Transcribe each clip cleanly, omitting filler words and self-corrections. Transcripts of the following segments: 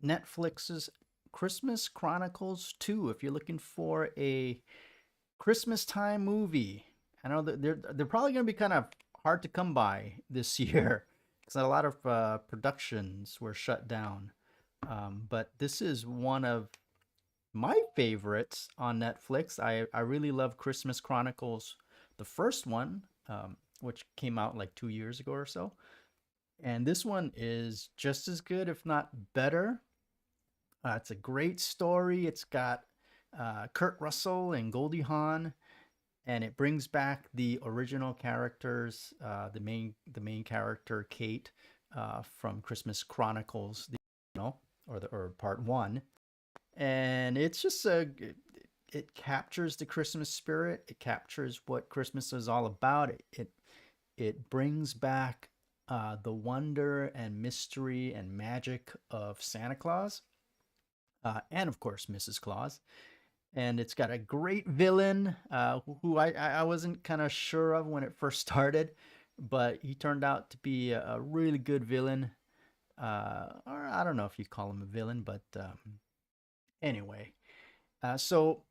Netflix's Christmas Chronicles 2. If you're looking for a Christmas time movie, I know that they're probably going to be kind of hard to come by this year because a lot of productions were shut down. But this is one of my favorites on Netflix. I really love Christmas Chronicles, the first one, which came out like 2 years ago or so. And this one is just as good, if not better. It's a great story. It's got Kurt Russell and Goldie Hawn, and it brings back the original characters. The main character Kate from Christmas Chronicles, the or part one, and it's just it captures the Christmas spirit. It captures what Christmas is all about. It brings back the wonder and mystery and magic of Santa Claus, and of course Mrs. Claus. And it's got a great villain who I wasn't kind of sure of when it first started, but he turned out to be a really good villain. Or I don't know if you call him a villain, but anyway. So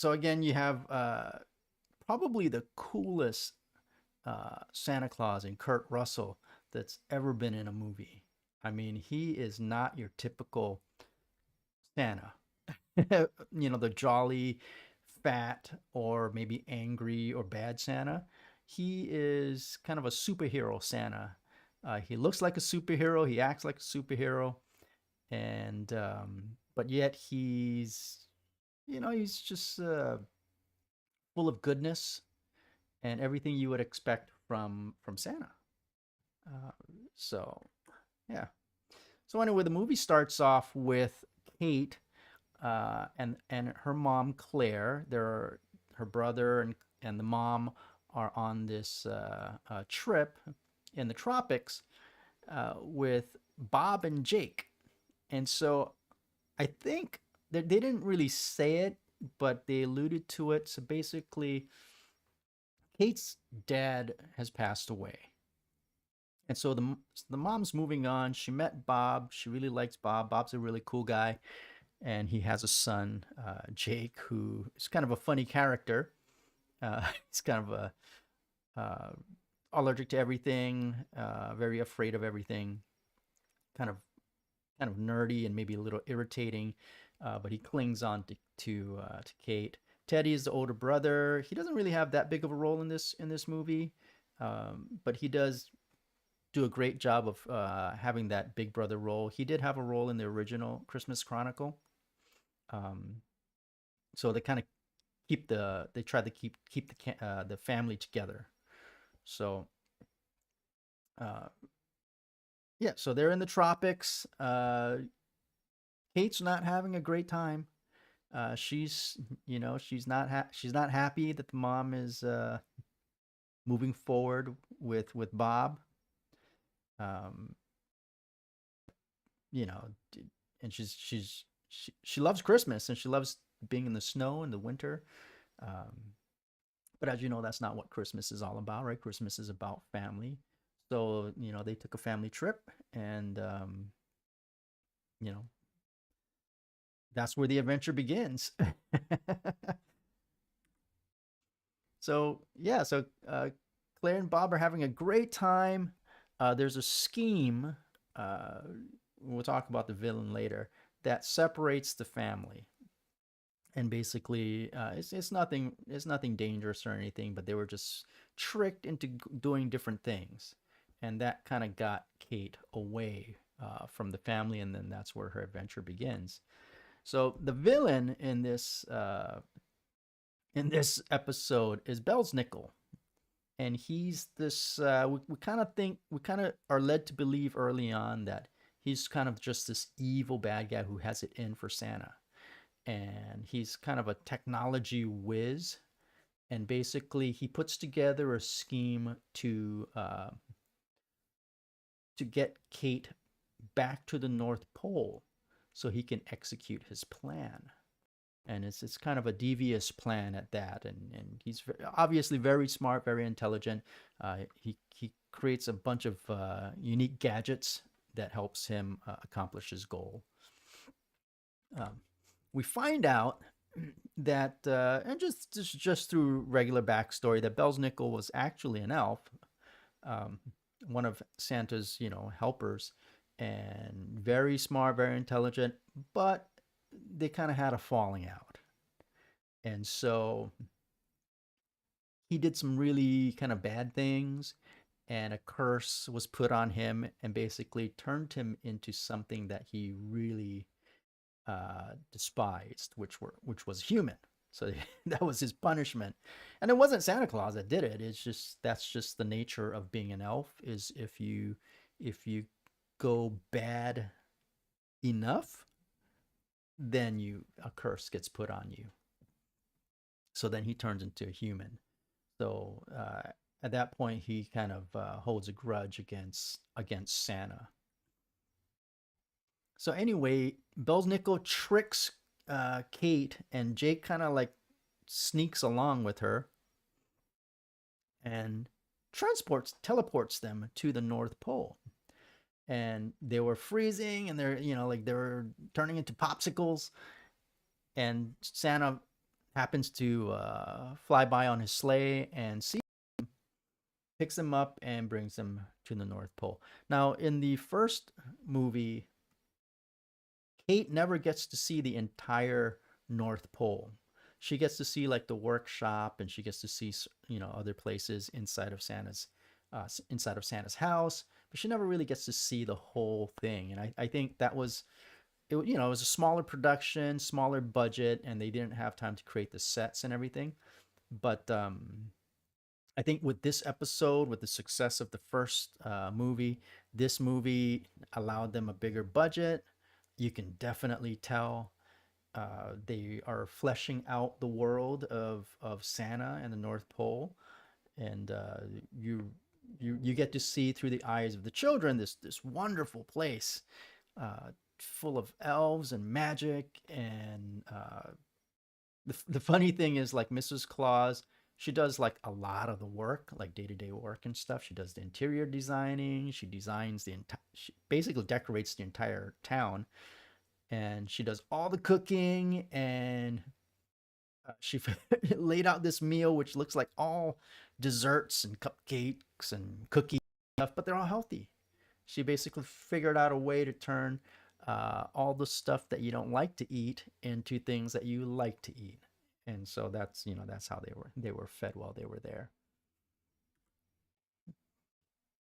again, you have probably the coolest Santa Claus in Kurt Russell that's ever been in a movie. I mean, he is not your typical Santa. The jolly, fat, or maybe angry or bad Santa. He is kind of a superhero Santa. He looks like a superhero. He acts like a superhero, and but yet he's just full of goodness and everything you would expect from Santa. Uh, so yeah. So anyway, the movie starts off with Kate and her mom Claire. Her brother and the mom are on this trip in the tropics with Bob and Jake. And so I think that they didn't really say it, but they alluded to it. So basically, Kate's dad has passed away. And so the mom's moving on. She met Bob. She really likes Bob. Bob's a really cool guy. And he has a son, Jake, who is kind of a funny character. He's kind of uh, allergic to everything, very afraid of everything, kind of nerdy and maybe a little irritating, but he clings on to Kate. Teddy is the older brother. He doesn't really have that big of a role in this movie, but he does do a great job of having that big brother role. He did have a role in the original Christmas Chronicle. Um, so they try to keep the family together. So uh, yeah, so they're in the tropics. Kate's not having a great time. She's she's not happy that the mom is moving forward with Bob. Um, you know, and she loves Christmas and she loves being in the snow in the winter. Um, but as you know, that's not what Christmas is all about, right? Christmas is about family. So they took a family trip, and you know that's where the adventure begins. So yeah, so Claire and Bob are having a great time. There's a scheme. Uh, we'll talk about the villain later, that separates the family. And basically, it's nothing dangerous or anything, but they were just tricked into doing different things, and that kind of got Kate away from the family, and then that's where her adventure begins. So the villain in this episode is Nickel, and he's this. We kind of are led to believe early on that he's kind of just this evil bad guy who has it in for Santa, and he's kind of a technology whiz. And basically, he puts together a scheme to get Kate back to the North Pole so he can execute his plan. And it's kind of a devious plan at that. And he's obviously very smart, very intelligent. He creates a bunch of unique gadgets that helps him accomplish his goal. Um, we find out that, and just through regular backstory, that Belsnickel was actually an elf, um, one of Santa's helpers, and very smart, very intelligent, but they kind of had a falling out, and so he did some really kind of bad things, and a curse was put on him and basically turned him into something that he really despised, which was human. So that was his punishment, and it wasn't Santa Claus that did it. It's just that's just the nature of being an elf. Is if you go bad enough, then a curse gets put on you. So then he turns into a human. So at that point, he kind of holds a grudge against Santa. So anyway, Belsnickel tricks Kate, and Jake kind of like sneaks along with her and teleports them to the North Pole. And they were freezing, and they're like they were turning into popsicles. And Santa happens to fly by on his sleigh and picks them up and brings them to the North Pole. Now, in the first movie, Kate never gets to see the entire North Pole. She gets to see like the workshop, and she gets to see other places inside of Santa's house, but she never really gets to see the whole thing. And I think that was it. It was a smaller production, smaller budget, and they didn't have time to create the sets and everything. But I think with this episode, with the success of the first movie, this movie allowed them a bigger budget. You can definitely tell they are fleshing out the world of Santa and the North Pole, and you get to see through the eyes of the children this wonderful place, full of elves and magic. And the funny thing is, like, Mrs. Claus, she does like a lot of the work, like day-to-day work and stuff. She does the interior designing. She designs the entire. She basically decorates the entire town, and she does all the cooking. And she laid out this meal, which looks like all desserts and cupcakes and cookies and stuff, but they're all healthy. She basically figured out a way to turn all the stuff that you don't like to eat into things that you like to eat. And so that's how they were fed while they were there.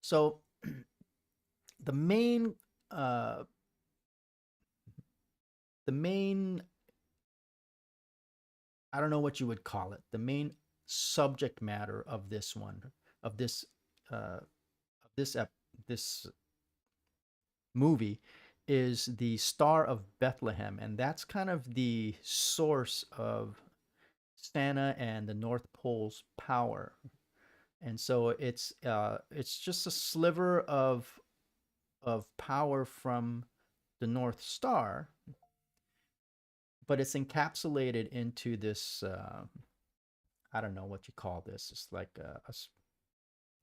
So the main uh, the main I don't know what you would call it. The main subject matter of this one, of this this movie, is the Star of Bethlehem, and that's kind of the source of Santa and the North Pole's power. And so it's just a sliver of power from the North Star, but it's encapsulated into this. I don't know what you call this. It's like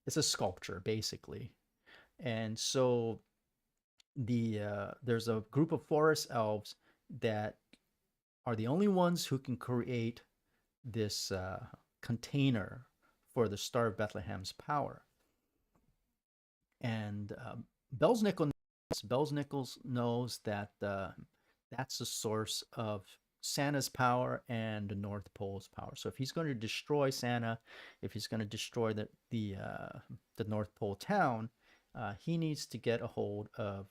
it's a sculpture basically. And so there's a group of forest elves that are the only ones who can create this container for the Star of Bethlehem's power. And Bells knows that that's the source of Santa's power and the North Pole's power. So if he's going to destroy Santa, if he's going to destroy the North Pole town, he needs to get a hold of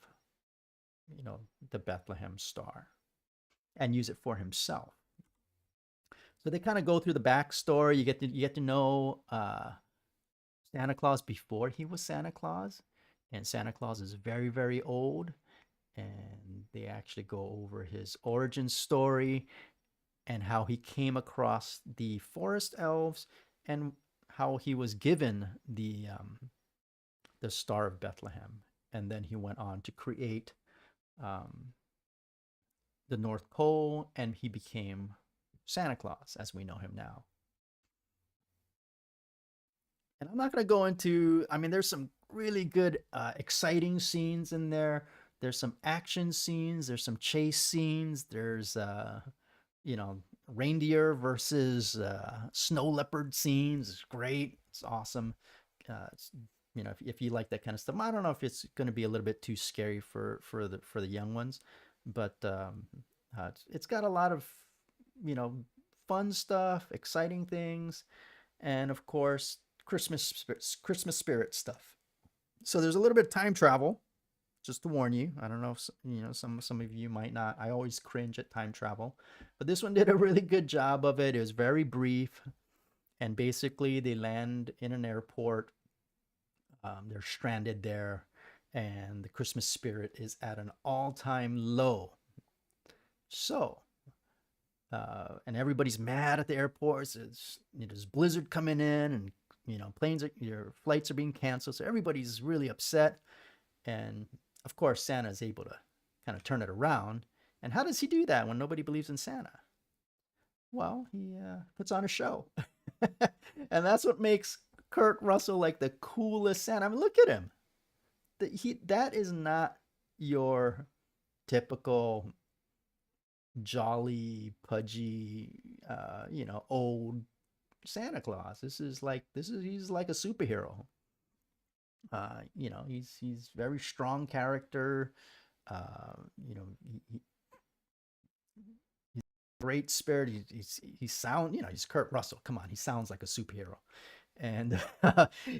the Bethlehem star and use it for himself. So they kind of go through the backstory. You get to know Santa Claus before he was Santa Claus, and Santa Claus is very, very old. And they actually go over his origin story and how he came across the forest elves, and how he was given the Star of Bethlehem, and then he went on to create um, the North Pole, and he became Santa Claus as we know him now. And I'm not going to go into, I mean, there's some really good, exciting scenes in there. There's some action scenes, there's some chase scenes, there's you know, reindeer versus snow leopard scenes. It's great. It's awesome. It's, you know, if you like that kind of stuff, I don't know if it's going to be a little bit too scary for the young ones, but it's got a lot of, you know, fun stuff, exciting things, and of course Christmas spirit stuff. So there's a little bit of time travel, just to warn you. I don't know if you know, some of you might not. I always cringe at time travel, but this one did a really good job of it. It was very brief, and basically they land in an airport. They're stranded there, and the Christmas spirit is at an all-time low. So, and everybody's mad at the airports. It's, you know, there's blizzard coming in, and you know, your flights are being canceled. So everybody's really upset, and of course, Santa is able to kind of turn it around. And how does he do that when nobody believes in Santa? Well, he puts on a show. And that's what makes Kurt Russell like the coolest Santa. I mean, look at him. That is not your typical jolly, pudgy, you know, old Santa Claus. He's like a superhero. You know, he's very strong character. You know, he's great spirit. He's sound. You know, he's Kurt Russell. Come on, he sounds like a superhero, and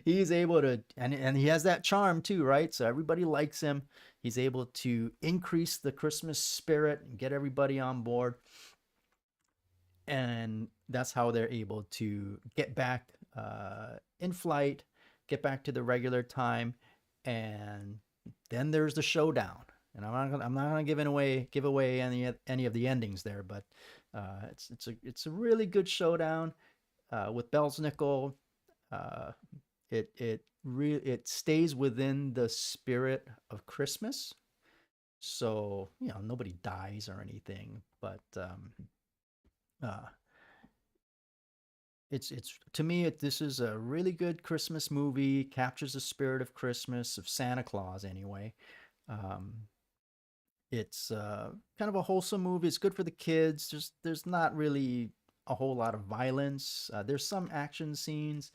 he's able to, and he has that charm too, right? So everybody likes him. He's able to increase the Christmas spirit and get everybody on board, and that's how they're able to get back in flight, get back to the regular time, and then there's the showdown. And I'm not gonna give away any of the endings there, but it's a really good showdown with Belznickel. Uh, it stays within the spirit of Christmas, so you know nobody dies or anything, but uh, it's to me this is a really good Christmas movie. Captures the spirit of Christmas, of Santa Claus anyway. Um, it's kind of a wholesome movie. It's good for the kids. There's not really a whole lot of violence. There's some action scenes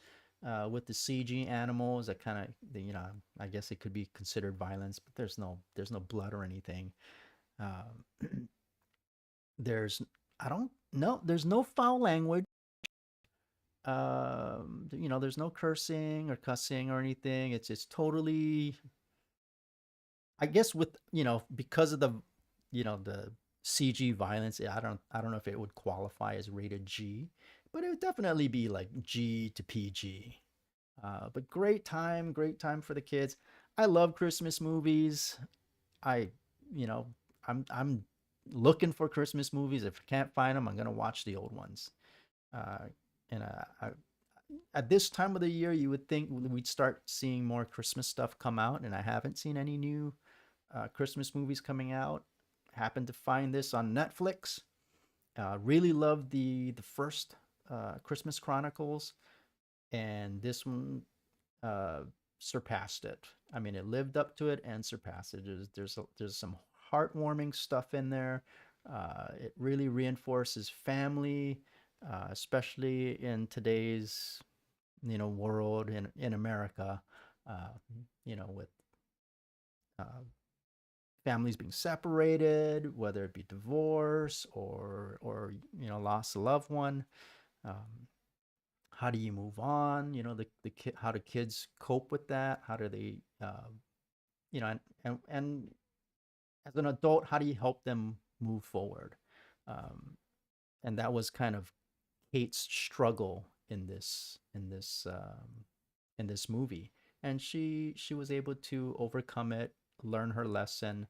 with the CG animals that kind of, you know, I guess it could be considered violence, but there's no blood or anything. Um, there's I don't know. There's no foul language. You know, there's no cursing or cussing or anything. It's totally, I guess, with, you know, because of the, you know, the CG violence. I don't know if it would qualify as rated G, but it would definitely be like G to PG. But great time for the kids. I love Christmas movies. I, you know, I'm looking for Christmas movies. If I can't find them, I'm gonna watch the old ones. Uh, and at this time of the year, you would think we'd start seeing more Christmas stuff come out, and I haven't seen any new Christmas movies coming out. Happened to find this on Netflix. Really loved the first Christmas Chronicles, and this one uh, surpassed it. I mean, it lived up to it and surpassed it. There's some heartwarming stuff in there. It really reinforces family, especially in today's, you know, world in America. Uh, you know, with uh, families being separated, whether it be divorce or you know, loss of a loved one. Um, how do you move on? You know, how do kids cope with that? How do they, you know, and as an adult, how do you help them move forward? Um, and that was kind of Kate's struggle in this movie, and she was able to overcome it, learn her lesson,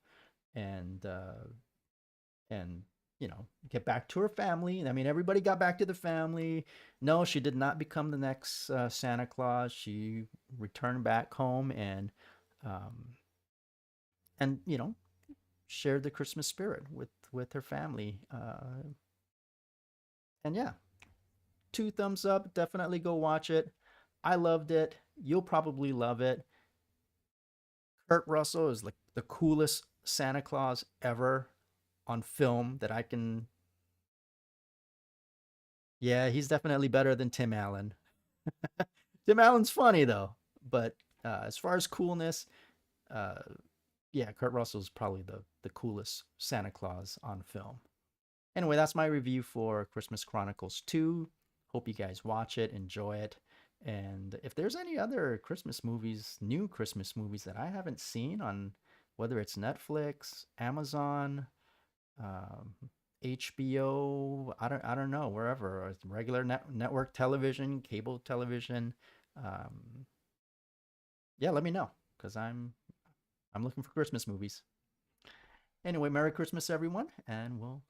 and and you know, get back to her family. I mean, everybody got back to the family. No, she did not become the next Santa Claus. She returned back home um, and you know, shared the Christmas spirit with her family. And yeah, two thumbs up. Definitely go watch it. I loved it. You'll probably love it. Kurt Russell is like the coolest Santa Claus ever on film that I can. Yeah, he's definitely better than Tim Allen. Tim Allen's funny though, but as far as coolness, uh, yeah, Kurt Russell's probably the coolest Santa Claus on film. Anyway, that's my review for Christmas Chronicles 2. Hope you guys watch it, enjoy it. And if there's any other Christmas movies, new Christmas movies that I haven't seen on whether it's Netflix, Amazon, um, HBO, I don't know, wherever, or regular network television, cable television, um, yeah, let me know because I'm looking for Christmas movies. Anyway, Merry Christmas, everyone, and we'll